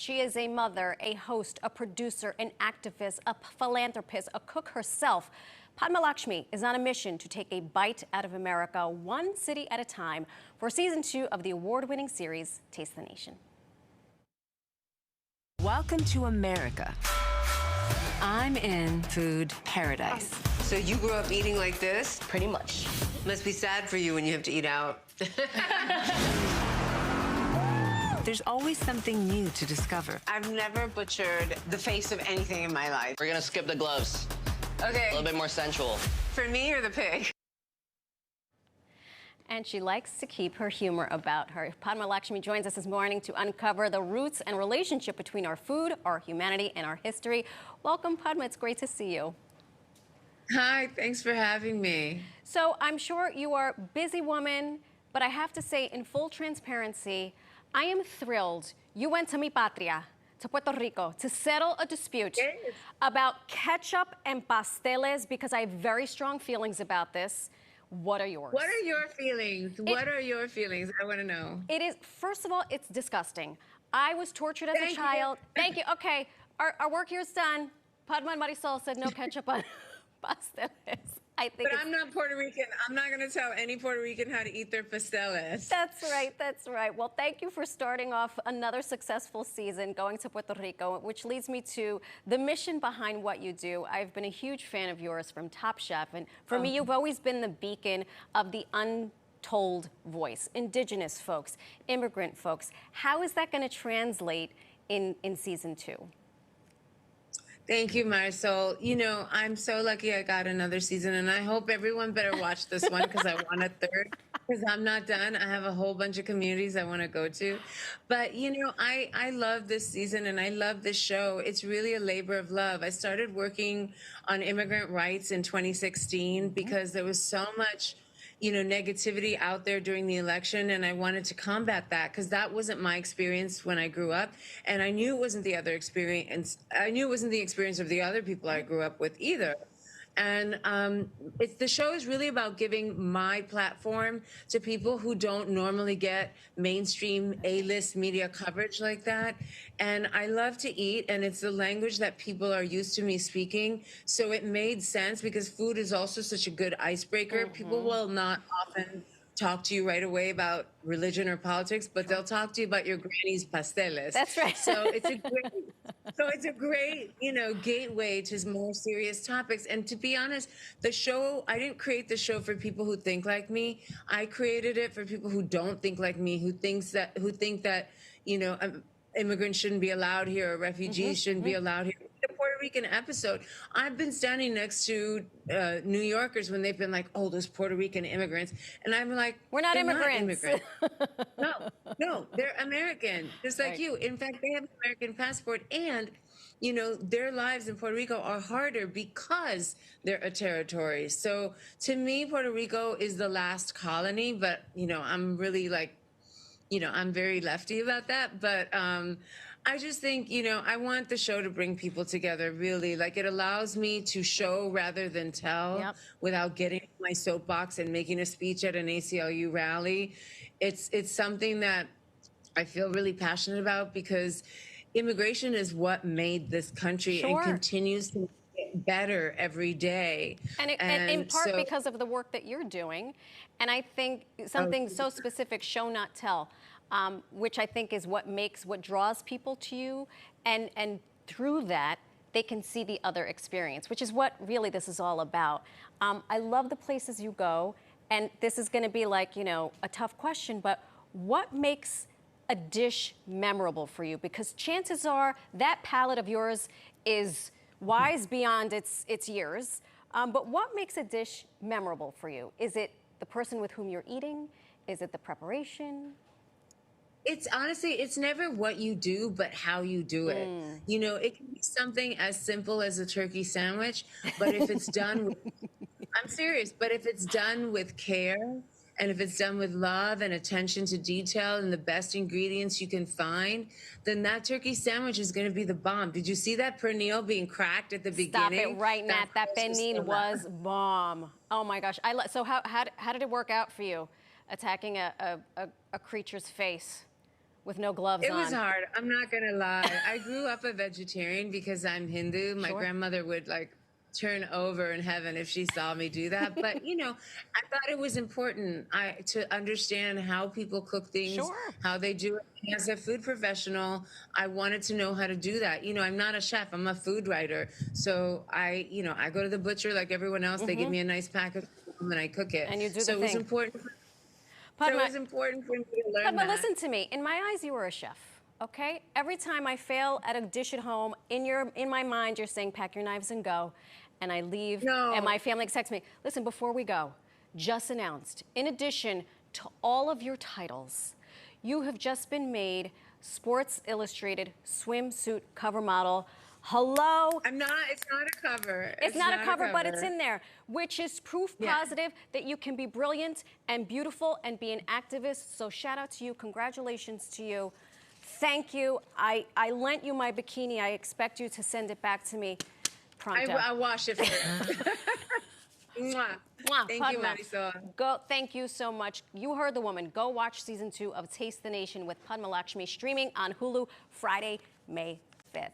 She is a mother, a host, a producer, an activist, a philanthropist, a cook herself. Padma Lakshmi is on a mission to take a bite out of America, one city at a time, for season 2 of the award-winning series, Taste the Nation. Welcome to America. I'm in food paradise. So you grew up eating like this? Pretty much. Must be sad for you when you have to eat out. There's always something new to discover. I've never butchered the face of anything in my life. We're gonna skip the gloves. Okay. A little bit more sensual. For me or the pig? And she likes to keep her humor about her. Padma Lakshmi joins us this morning to uncover the roots and relationship between our food, our humanity, and our history. Welcome, Padma. It's great to see you. Hi, thanks for having me. So I'm sure you are a busy woman, but I have to say, in full transparency, I am thrilled you went to mi patria, to Puerto Rico, to settle a dispute about ketchup and pasteles, because I have very strong feelings about this. What are yours? What are your feelings? What are your feelings? I want to know. It is, first of all, it's disgusting. I was tortured as a child. Thank you. Okay, our work here is done. Padma and Marisol said no ketchup on pasteles. I think But I'm not Puerto Rican. I'm not going to tell any Puerto Rican how to eat their pasteles. That's right, that's right. Well, thank you for starting off another successful season going to Puerto Rico, which leads me to the mission behind what you do. I've been a huge fan of yours from Top Chef, and for me, you've always been the beacon of the untold voice, indigenous folks, immigrant folks. How is that going to translate in season 2? Thank you, Marisol. You know, I'm so lucky I got another season, and I hope everyone better watch this one because I want a third, because I'm not done. I have a whole bunch of communities I want to go to. But, you know, I love this season, and I love this show. It's really a labor of love. I started working on immigrant rights in 2016 because there was so much, you know, negativity out there during the election, and I wanted to combat that because that wasn't my experience when I grew up, and I knew it wasn't the other experience. I knew it wasn't the experience of the other people I grew up with either. And the show is really about giving my platform to people who don't normally get mainstream A-list media coverage like that. And I love to eat, and it's the language that people are used to me speaking. So it made sense because food is also such a good icebreaker. People will not often talk to you right away about religion or politics, but they'll talk to you about your granny's pasteles. That's right. So it's a great, you know, gateway to more serious topics. And to be honest, the show, I didn't create the show for people who think like me. I created it for people who don't think like me, who think that, you know, immigrants shouldn't be allowed here, or refugees shouldn't be allowed here. The Puerto Rican episode, I've been standing next to New Yorkers when they've been like, oh, those Puerto Rican immigrants. And I'm like, we're not immigrants. No, they're American, just like you. In fact, they have an American passport, and you know, their lives in Puerto Rico are harder because they're a territory. So to me, Puerto Rico is the last colony, but you know, I'm really like, you know, I'm very lefty about that, but I just think, you know, I want the show to bring people together, really. Like, it allows me to show rather than tell without getting my soapbox and making a speech at an ACLU rally. It's something that I feel really passionate about because immigration is what made this country and continues to get better every day. And in part because of the work that you're doing. And I think something so specific, show not tell, which I think is what draws people to you. And through that, they can see the other experience, which is what really this is all about. I love the places you go. And this is going to be like, you know, a tough question, but what makes a dish memorable for you? Because chances are that palate of yours is wise beyond its years. But what makes a dish memorable for you? Is it the person with whom you're eating? Is it the preparation? It's honestly, it's never what you do, but how you do it. You know, it can be something as simple as a turkey sandwich, but if it's done with, I'm serious, but if it's done with care, and if it's done with love and attention to detail and the best ingredients you can find, then that turkey sandwich is going to be the bomb. Did you see that pernil being cracked at the beginning? Stop it right, Nat. That pernil was bomb. Oh my gosh. So how did it work out for you, attacking a creature's face With no gloves It on. was hard. I'm not gonna lie. I grew up a vegetarian because I'm Hindu. My Sure. grandmother would like turn over in heaven if she saw me do that. But you know, I thought it was important to understand how people cook things, Sure. how they do it. As a food professional, I wanted to know how to do that. You know, I'm not a chef. I'm a food writer. So I go to the butcher like everyone else. They give me a nice pack of food and I cook it. And you do so the it was thing. important. So Padma, it was important for me to learn Padma, that. listen to me. In my eyes, you were a chef. Okay? Every time I fail at a dish at home, in my mind, you're saying, pack your knives and go. And I leave, No. and my family texts me, listen, before we go, just announced, in addition to all of your titles, you have just been made Sports Illustrated swimsuit cover model. Hello. I'm not. It's not a cover. It's not a cover, but it's in there, which is proof positive that you can be brilliant and beautiful and be an activist. So shout out to you. Congratulations to you. Thank you. I lent you my bikini. I expect you to send it back to me pronto. I'll wash it for you. Mwah. Mwah, Thank you, Padma. Marisol. Thank you so much. You heard the woman. Go watch season 2 of Taste the Nation with Padma Lakshmi, streaming on Hulu Friday, May 5th.